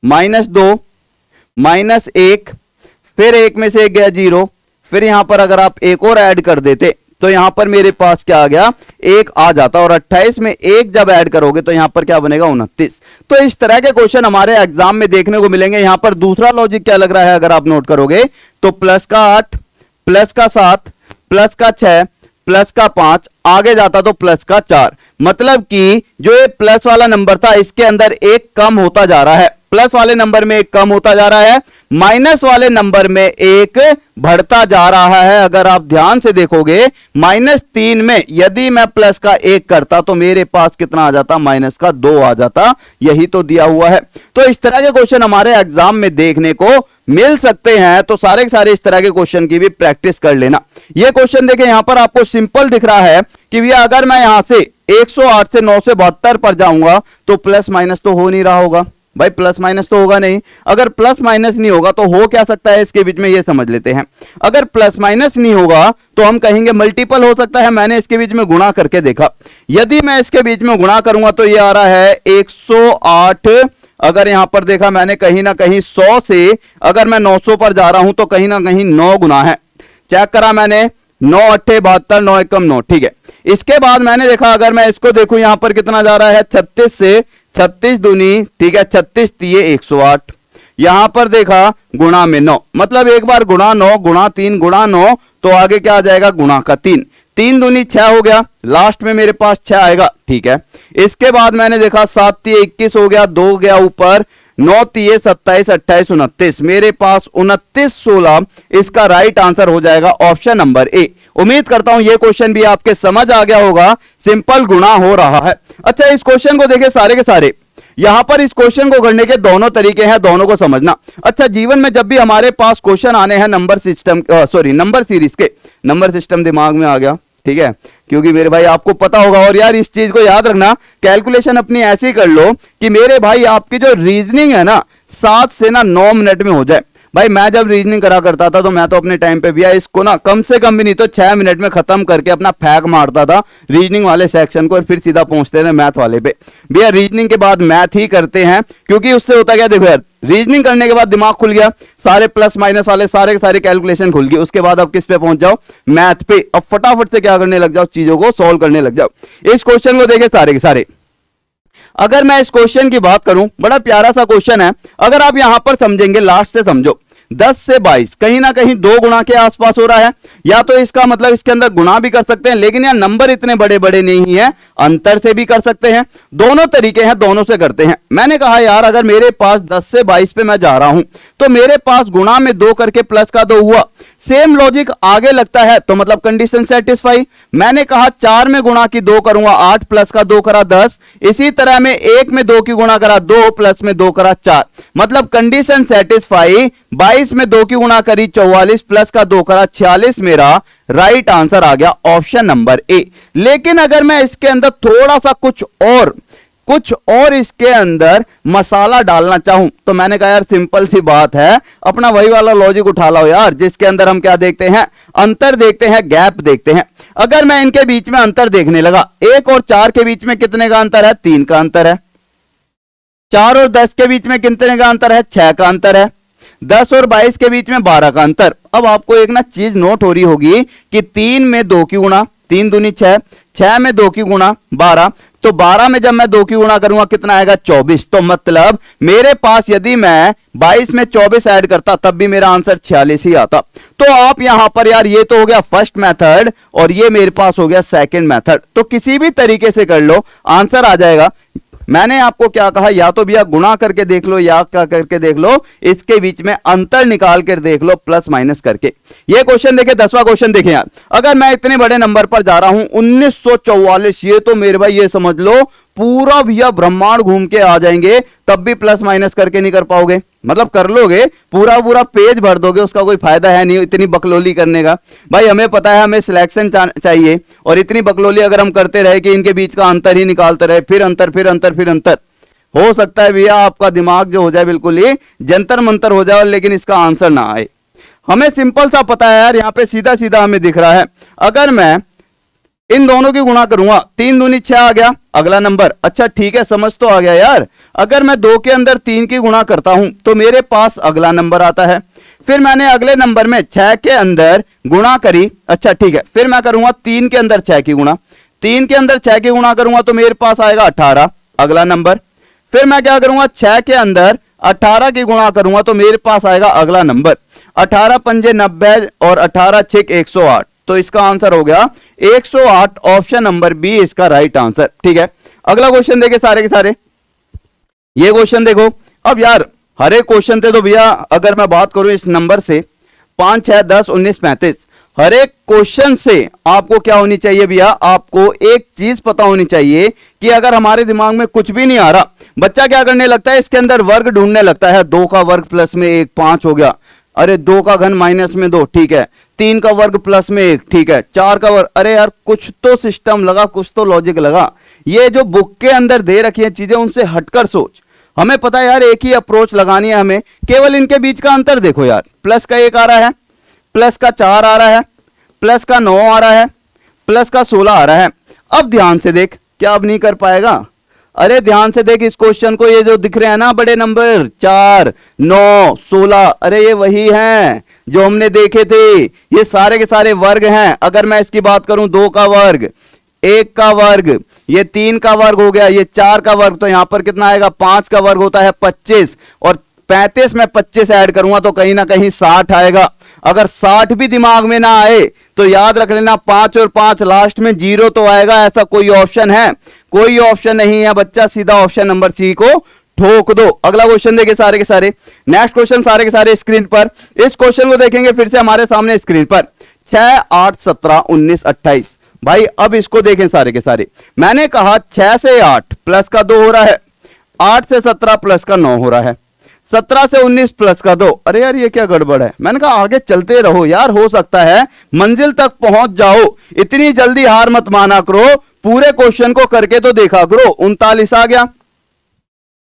-2 -1, फिर 1 में से 1 गया 0। फिर यहां पर अगर आप एक और ऐड कर देते तो यहां पर मेरे पास क्या आ गया, 1 आ जाता। और 28 में 1 जब ऐड करोगे तो यहां पर क्या बनेगा, 29। तो इस तरह के क्वेश्चन हमारे एग्जाम में देखने को मिलेंगे। यहां पर दूसरा लॉजिक क्या लग रहा है, अगर आप नोट करोगे तो प्लस का 8 प्लस का 7 प्लस का 6 प्लस का 5 आगे जाता तो प्लस का 4। मतलब कि जो ये प्लस वाला नंबर था इसके अंदर एक कम होता जा रहा है, प्लस वाले नंबर में एक कम होता जा रहा है, माइनस वाले नंबर में एक बढ़ता जा रहा है। अगर आप ध्यान से देखोगे -3 में यदि मैं प्लस का 1 करता तो मेरे पास कितना आ जाता, माइनस का 2 आ जाता। यही तो दिया हुआ है। तो इस तरह के क्वेश्चन हमारे एग्जाम में देखने को मिल सकते हैं। तो सारे के सारे इस तरह के क्वेश्चन की भी प्रैक्टिस कर लेना। ये क्वेश्चन देखें, यहां पर आपको सिंपल दिख रहा है कि भैया अगर मैं यहां से 108 से 972 पर जाऊंगा तो प्लस माइनस तो हो नहीं रहा होगा भाई, प्लस माइनस तो होगा नहीं। अगर प्लस माइनस नहीं होगा तो हो क्या सकता है इसके बीच में, ये समझ लेते हैं। अगर प्लस माइनस नहीं होगा तो हम कहेंगे मल्टीपल हो सकता है। मैंने इसके बीच में गुणा करके देखा, यदि मैं इसके बीच में गुणा करूंगा तो ये आ रहा है 108 अगर यहां पर देखा मैंने कहीं ना कहीं 100 से अगर मैं 900 पर जा रहा हूं तो कहीं ना कहीं 9 गुना है। चेक करा मैंने, 9 अट्ठे 72, 9 एकम 9, ठीक है। इसके बाद मैंने देखा अगर मैं इसको देखूं यहां पर कितना जा रहा है 36 से, 36 दूनी, ठीक है, 36 तिये 108। यहां पर देखा गुणा में 9, मतलब एक बार गुणा 9 गुणा 3 गुणा 9, तो आगे क्या आ जाएगा गुणा का 3, 3 दूनी 6 हो गया, लास्ट में मेरे पास 6 आएगा, ठीक है। इसके बाद मैंने देखा 7 तिये 21 हो गया, 2 गया ऊपर, 9 तिये 27, 28, 29, मेरे पास 29, 16 इसका राइट आंसर हो जाएगा ऑप्शन नंबर ए। उम्मीद करता हूं ये क्वेश्चन भी आपके समझ आ गया होगा, सिंपल गुणा हो रहा है। अच्छा, इस क्वेश्चन को देखें सारे के सारे, यहां पर इस क्वेश्चन को करने के दोनों तरीके हैं, दोनों को समझना। अच्छा, जीवन में जब भी हमारे पास क्वेश्चन आने हैं number system, sorry number series के, नंबर सिस्टम दिमाग में आ गया, ठीक है, क्योंकि मेरे भाई आपको पता होगा, और यार इस चीज को याद रखना, कैलकुलेशन अपनी ऐसी कर लो कि मेरे भाई आपकी जो रीजनिंग है ना 7 से ना 9 मिनट में हो जाए। भाई मैं जब रीजनिंग करा करता था तो मैं तो अपने टाइम पे भैया इसको ना कम से कम भी नहीं तो 6 मिनट में खत्म करके अपना फैक मारता था रीजनिंग वाले सेक्शन को, और फिर सीधा पहुंचते थे मैथ वाले पे। भैया रीजनिंग के बाद मैथ ही करते हैं, क्योंकि उससे होता क्या, देखो यार रीजनिंग करने के बाद दिमाग खुल गया, सारे प्लस माइनस वाले सारे के सारे कैलकुलेशन खुल गए, उसके बाद अब किस पे पहुंच जाओ, मैथ पे। अब फटाफट से क्या करने लग जाओ, चीजों को सॉल्व करने लग जाओ। इस क्वेश्चन को देखे सारे के सारे, अगर मैं इस क्वेश्चन की बात करूं, बड़ा प्यारा सा क्वेश्चन है, अगर आप यहां पर समझेंगे, लास्ट से समझो, 10 से 22 कहीं ना कहीं 2 गुणा के आसपास हो रहा है, या तो इसका मतलब इसके अंदर गुणा भी कर सकते हैं, लेकिन यार नंबर इतने बड़े बड़े नहीं है, अंतर से भी कर सकते हैं, दोनों तरीके हैं, दोनों से करते हैं। मैंने कहा यार अगर मेरे पास 10 से 22 पे मैं जा रहा हूं तो मेरे पास गुणा में 2 करके प्लस का 2 हुआ, सेम लॉजिक आगे लगता है, तो मतलब कंडीशन सेटिस्फाई। मैंने कहा 4 में गुणा की 2 करूंगा, 8 प्लस का 2 करा 10, इसी तरह में 1 में 2 की गुणा करा 2 प्लस में 2 करा 4, मतलब कंडीशन सेटिस्फाई। 22 में 2 की गुणा करी 44 प्लस का 2 करा 46, मेरा राइट आंसर आ गया ऑप्शन नंबर ए। लेकिन अगर मैं इसके अंदर थोड़ा सा कुछ और इसके अंदर मसाला डालना चाहूं तो मैंने कहा यार सिंपल सी बात है, अपना वही वाला लॉजिक उठा लो यार, जिसके अंदर हम क्या देखते हैं, अंतर देखते हैं, गैप देखते हैं। अगर मैं इनके बीच में अंतर देखने लगा, 1 और 4 के बीच में कितने का अंतर है, 3 का अंतर है। 4 और 10 के बीच में कितने का अंतर है, 6 का अंतर है। 10 और 22 के बीच में 12 का अंतर। अब आपको एक ना चीज नोट हो रही होगी कि 3 में 2 की गुणा, 3 दूनी 6, 6 में 2 की गुणा 12, तो 12 में जब मैं 2 की गुणा करूंगा कितना आएगा, 24। तो मतलब मेरे पास यदि मैं 22 में 24 ऐड करता तब भी मेरा आंसर 46 ही आता। तो आप यहां पर यार ये तो हो गया फर्स्ट मेथड और ये मेरे पास हो गया सेकंड मेथड, तो किसी भी तरीके से कर लो आंसर आ जाएगा। मैंने आपको क्या कहा, या तो भैया गुणा करके देख लो या क्या करके देख लो, इसके बीच में अंतर निकाल कर देख लो प्लस माइनस करके। ये क्वेश्चन देखे, 10वां क्वेश्चन देखें यार, अगर मैं इतने बड़े नंबर पर जा रहा हूं 1944, ये तो मेरे भाई ये समझ लो पूरा भैया ब्रह्मांड घूम के आ जाएंगे, तब भी प्लस माइनस करके नहीं कर पाओगे। मतलब कर लोगे, पूरा पूरा पेज भर दोगे, उसका कोई फायदा है नहीं इतनी बकलोली करने का। भाई हमें पता है हमें सिलेक्शन चाहिए, और इतनी बकलोली अगर हम करते रहे कि इनके बीच का अंतर ही निकालते रहे, फिर अंतर फिर अंतर फिर अंतर, हो सकता है भैया आपका दिमाग जो हो जाए बिल्कुल ही जंतर मंतर हो जाए, लेकिन इसका आंसर ना आए। हमें सिंपल सा पता है यार, यहाँ पे सीधा सीधा हमें दिख रहा है, अगर मैं इन दोनों की गुणा करूंगा, 3 दूनी 6 आ गया अगला नंबर। अच्छा ठीक है, समझ तो आ गया यार। अगर मैं 2 के अंदर 3 की गुणा करता हूं तो मेरे पास अगला नंबर आता है। फिर मैंने अगले नंबर में 6 के अंदर गुणा करी, अच्छा ठीक है, फिर मैं करूंगा 3 के अंदर 6 की गुणा, 3 के अंदर 6 की गुणा करूंगा तो मेरे पास आएगा 18 अगला नंबर। फिर मैं क्या करूंगा, 6 के अंदर 18 की गुणा करूंगा तो मेरे पास आएगा अगला नंबर, 18 पंजे 90 और 18 छिक 108, तो इसका आंसर हो गया 108, ऑप्शन नंबर बी इसका राइट आंसर। ठीक है, अगला क्वेश्चन देखे सारे के सारे, ये क्वेश्चन देखो। अब यार हर एक क्वेश्चन थे तो भैया अगर मैं बात करूं इस नंबर से 5, 6, 10, 19, 35, हर एक क्वेश्चन से आपको क्या होनी चाहिए भैया, आपको एक चीज पता होनी चाहिए कि अगर हमारे दिमाग में कुछ भी नहीं आ रहा, बच्चा क्या करने लगता है, इसके अंदर वर्ग ढूंढने लगता है। 2 का वर्ग प्लस में 1 5 हो गया, अरे 2 का घन माइनस में 2 ठीक है, 3 का वर्ग प्लस में 1 ठीक है, 4 का वर्ग, अरे यार कुछ तो सिस्टम लगा, कुछ तो लॉजिक लगा। ये जो बुक के अंदर दे रखी है चीजें उनसे हटकर सोच। हमें पता है यार एक ही अप्रोच लगानी है हमें, केवल इनके बीच का अंतर देखो यार, प्लस का 1 आ रहा है, प्लस का 4 आ रहा है, प्लस का 9 आ रहा है, प्लस का 16 आ रहा है। अब ध्यान से देख, क्या अब नहीं कर पाएगा, अरे ध्यान से देख इस क्वेश्चन को, ये जो दिख रहे हैं ना बड़े नंबर 4, 9, 16, अरे ये वही हैं जो हमने देखे थे। ये सारे के सारे वर्ग हैं। अगर मैं इसकी बात करूं 2 का वर्ग, 1 का वर्ग, ये 3 का वर्ग हो गया, ये 4 का वर्ग, तो यहां पर कितना आएगा, 5 का वर्ग होता है 25, और 35 में 25 ऐड करूंगा तो कहीं ना कहीं 60 आएगा। अगर 60 भी दिमाग में ना आए तो याद रख लेना 5 और 5 लास्ट में 0 तो आएगा। ऐसा कोई ऑप्शन है? कोई ऑप्शन नहीं है बच्चा, सीधा ऑप्शन नंबर सी को ठोक दो। अगला क्वेश्चन देखिए सारे के सारे, नेक्स्ट क्वेश्चन सारे के सारे स्क्रीन पर। इस क्वेश्चन को देखेंगे फिर से हमारे सामने स्क्रीन पर, 6, 8, 17, 19, 28। भाई अब इसको देखें सारे के सारे। मैंने कहा 6 से 8 प्लस का 2 हो रहा है, 8 से 17 प्लस का 9 हो रहा है, 17 से 19 प्लस का 2। अरे यार ये क्या गड़बड़ है? मैंने कहा आगे चलते रहो यार, हो सकता है मंजिल तक पहुंच जाओ। इतनी जल्दी हार मत माना करो, पूरे क्वेश्चन को करके तो देखा करो। 39 आ गया।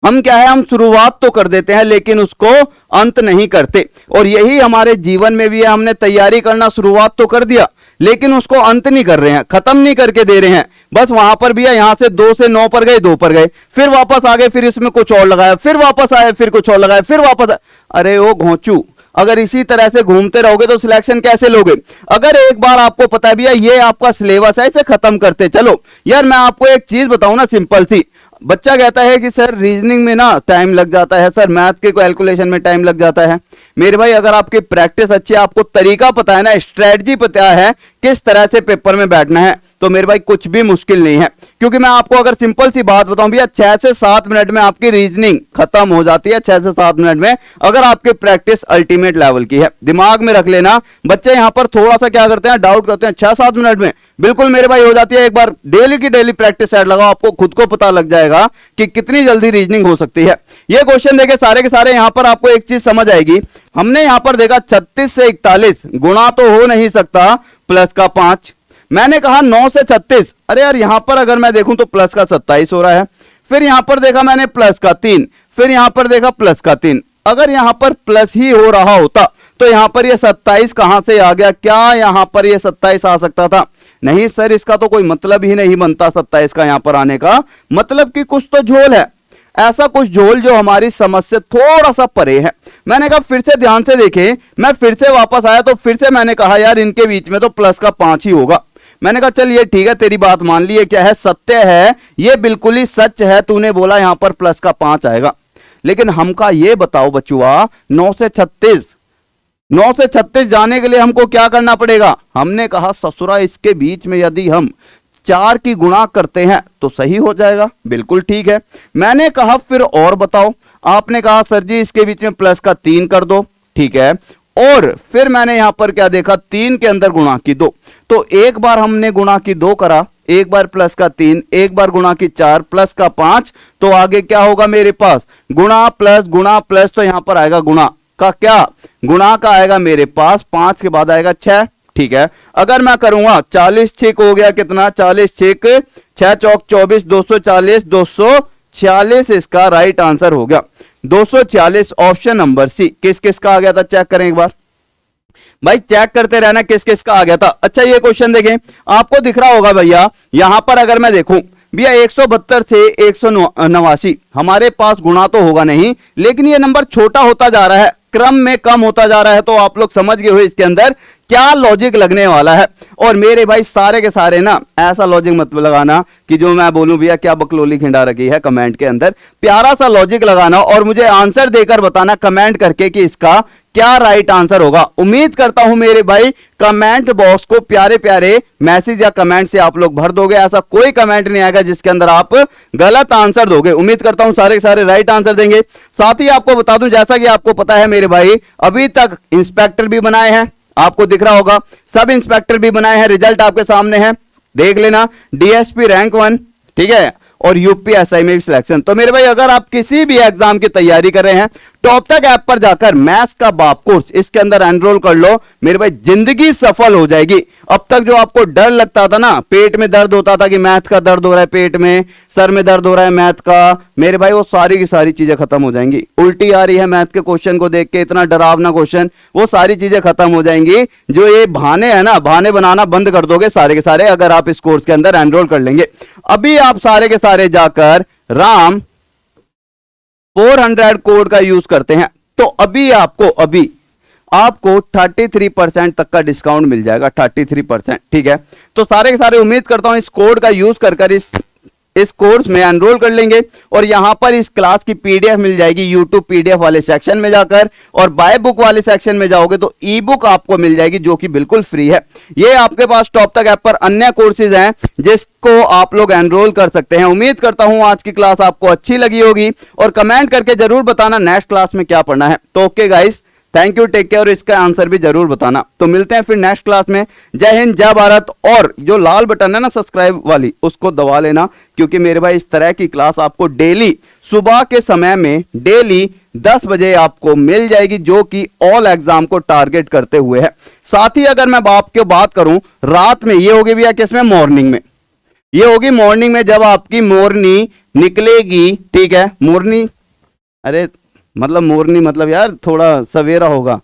हम क्या है, हम शुरुआत तो कर देते हैं लेकिन उसको अंत नहीं करते, और यही हमारे जीवन में भी है। हमने तैयारी करना शुरुआत तो कर दिया लेकिन उसको अंत नहीं कर रहे हैं, खत्म नहीं करके दे रहे हैं। बस वहां पर भी है, यहां से 2 से 9 पर गए, 2 पर गए, फिर वापस आ गए, फिर इसमें कुछ और लगाया, फिर वापस आए, फिर कुछ और लगाया, फिर वापस अरे ओ घोंचू, अगर इसी तरह से घूमते रहोगे तो सिलेक्शन कैसे लोगे? अगर एक बार आपको पता भी है ये आपका सिलेबस है, इसे खत्म करते चलो। यार मैं आपको एक चीज बताऊं ना, सिंपल सी। बच्चा कहता है कि सर रीजनिंग में ना टाइम लग जाता है, सर मैथ के कैलकुलेशन में टाइम लग जाता है। मेरे भाई अगर आपकी प्रैक्टिस अच्छी है, आपको तरीका पता है ना, स्ट्रेटजी पता है किस तरह से पेपर में बैठना है, तो मेरे भाई कुछ भी मुश्किल नहीं है। क्योंकि मैं आपको अगर सिंपल सी बात बताऊं भैया, 6 से 7 मिनट में आपकी रीजनिंग खत्म हो जाती है, 6 से 7 मिनट में, अगर आपकी प्रैक्टिस अल्टीमेट लेवल की है। दिमाग में रख लेना, बच्चे यहां पर थोड़ा सा क्या करते हैं, डाउट करते हैं। 6-7 मिनट में बिल्कुल मेरे भाई हो जाती है। एक बार डेली की डेली प्रैक्टिस सेट लगाओ, आपको खुद को पता लग जाएगा कि कितनी जल्दी रीजनिंग हो सकती है। ये क्वेश्चन देखे सारे के सारे, यहां पर आपको एक चीज समझ आएगी। हमने यहां पर देखा 36 से 41 गुणा तो हो नहीं सकता, प्लस का 5। मैंने कहा 9 से 36, अरे यार यहां पर अगर मैं देखूं तो प्लस का 27 हो रहा है। फिर यहां पर देखा मैंने प्लस का 3, फिर यहां पर देखा प्लस का 3। अगर यहां पर प्लस ही हो रहा होता तो यहां पर ये 27 कहां से आ गया? क्या यहां पर ये 27 आ सकता था? नहीं सर, इसका तो कोई मतलब ही नहीं बनता 27 का यहां पर आने का। मतलब कि कुछ तो झोल है, ऐसा कुछ झोल जो हमारी समझ से थोड़ा सा परे है। मैंने कहा फिर से ध्यान से देखें, मैं फिर से वापस आया तो फिर से मैंने कहा यार इनके बीच में तो प्लस का 5 ही होगा। मैंने कहा चल ये ठीक है, तेरी बात मान ली, ये क्या है, सत्य है, ये बिल्कुल ही सच है, तूने बोला यहां पर प्लस का 5 आएगा। लेकिन हमका ये बताओ बचुआ, 9 से 36 जाने के लिए हमको क्या करना पड़ेगा? हमने कहा ससुरा इसके बीच में यदि हम 4 की गुणा करते हैं तो सही हो जाएगा। बिल्कुल ठीक है। मैंने कहा फिर और बताओ, आपने कहा सर जी इसके बीच में प्लस का 3 कर दो, ठीक है। और फिर मैंने यहां पर क्या देखा, 3 के अंदर गुणा की 2, तो एक बार हमने गुणा की 2 करा, एक बार प्लस का 3, एक बार गुणा की 4, प्लस का 5, तो आगे क्या होगा मेरे पास, गुणा प्लस, तो यहां पर आएगा गुणा का क्या, गुणा का आएगा मेरे पास 5 के बाद आएगा 6, ठीक है। अगर मैं करूंगा 40 6 हो गया कितना, 40 6 6 चौक 24, 240, 246 इसका राइट आंसर हो गया। 246 ऑप्शन नंबर सी। किस किस का आ गया था चेक करें एक बार भाई, चेक करते रहना किस किस का आ गया था। अच्छा ये क्वेश्चन देखें, आपको दिख रहा होगा भैया, यहां पर अगर मैं देखूं भैया 172 से 189 हमारे पास गुणा तो होगा नहीं, लेकिन ये नंबर छोटा होता जा रहा है, क्रम में कम होता जा रहा है। तो आप लोग समझ गए हो इसके अंदर क्या लॉजिक लगने वाला है। और मेरे भाई सारे के सारे ना ऐसा लॉजिक मत लगाना कि जो मैं बोलूं भैया क्या बकलोली खिंडा रखी है, कमेंट के अंदर प्यारा सा लॉजिक लगाना और मुझे आंसर देकर बताना कमेंट करके कि इसका क्या राइट आंसर होगा। उम्मीद करता हूं मेरे भाई कमेंट बॉक्स को प्यारे प्यारे मैसेज या कमेंट से आप लोग भर दोगे, ऐसा कोई कमेंट नहीं आएगा जिसके अंदर आप गलत आंसर दोगे। उम्मीद करता हूं सारे के सारे राइट आंसर देंगे। साथ ही आपको बता दूं, जैसा कि आपको पता है मेरे भाई, अभी तक इंस्पेक्टर भी बनाए हैं, आपको दिख रहा होगा, सब इंस्पेक्टर भी बनाए हैं, रिजल्ट आपके सामने है, देख लेना। डीएसपी रैंक 1, ठीक है, और यूपीएसआई में भी सिलेक्शन। तो मेरे भाई अगर आप किसी भी एग्जाम की तैयारी कर रहे हैं, टॉप तक ऐप पर जाकर मैथ्स का बाप कोर्स इसके अंदर एनरोल कर लो, मेरे भाई जिंदगी सफल हो जाएगी। अब तक जो आपको डर लगता था ना, पेट में दर्द होता था कि मैथ का दर्द हो रहा है, पेट में सर में दर्द हो रहा है मैथ का, मेरे भाई वो सारी की सारी चीजें खत्म हो जाएंगी। उल्टी आ रही है मैथ के क्वेश्चन को देख के, इतना डरावना क्वेश्चन, वो सारी चीजें खत्म हो जाएंगी। जो ये बहाने है ना, बहाने बनाना बंद कर दोगे सारे के सारे, अगर आप इस कोर्स के अंदर एनरोल कर लेंगे। अभी आप सारे के सारे जाकर राम 400 कोड का यूज करते हैं तो अभी आपको 33% तक का डिस्काउंट मिल जाएगा, 33%। ठीक है, तो सारे के सारे उम्मीद करता हूं इस कोड का यूज कर इस कोर्स में एनरोल कर लेंगे और यहां पर इस क्लास की पीडीएफ मिल जाएगी यूट्यूब पीडीएफ वाले सेक्शन में जाकर, और बाय बुक वाले सेक्शन में जाओगे तो ई बुक आपको मिल जाएगी जो कि बिल्कुल फ्री है। ये आपके पास टॉप तक ऐप पर अन्य कोर्सेज हैं जिसको आप लोग एनरोल कर सकते हैं। उम्मीद करता हूं आज की क्लास आपको अच्छी लगी होगी और कमेंट करके जरूर बताना नेक्स्ट क्लास में क्या पढ़ना है। तो okay guys, thank you, take care, और इसका आंसर भी जरूर बताना। तो मिलते हैं फिर नेक्स्ट क्लास में। जय हिंद, जय भारत, और जो लाल बटन है ना सब्सक्राइब वाली उसको दबा लेना, क्योंकि मेरे भाई इस तरह की क्लास आपको डेली सुबह के समय में डेली 10 बजे आपको मिल जाएगी जो कि ऑल एग्जाम को टारगेट करते हुए है। साथ ही अगर मैं आपकी बात करूं रात में, ये होगी भैया किसमें, मॉर्निंग में, ये होगी मॉर्निंग में जब आपकी मोरनी निकलेगी। ठीक है, मोरनी, अरे मतलब मोरनी मतलब यार थोड़ा सवेरा होगा।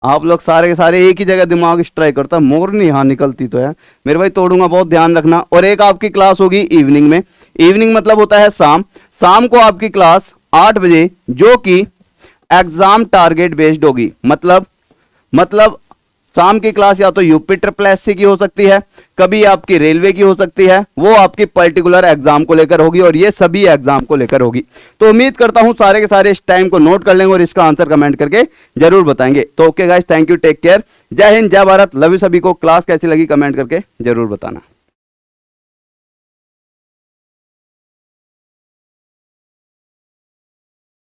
आप लोग सारे के सारे एक ही जगह दिमाग स्ट्राइक करता है, मोरनी हाँ निकलती तो है मेरे भाई, तोड़ूंगा, बहुत ध्यान रखना। और एक आपकी क्लास होगी इवनिंग में, इवनिंग मतलब होता है शाम को आपकी क्लास 8 बजे जो कि एग्जाम टारगेट बेस्ड होगी। मतलब शाम की क्लास या तो यूपी ट्रिपल एससी की हो सकती है, कभी आपकी रेलवे की हो सकती है, वो आपकी पर्टिकुलर एग्जाम को लेकर होगी और ये सभी एग्जाम को लेकर होगी। तो उम्मीद करता हूं सारे के सारे इस टाइम को नोट कर लेंगे और इसका आंसर कमेंट करके जरूर बताएंगे। तो okay guys, thank you, take care, जय हिंद, जय भारत, लव यू सभी को। क्लास कैसी लगी कमेंट करके जरूर बताना।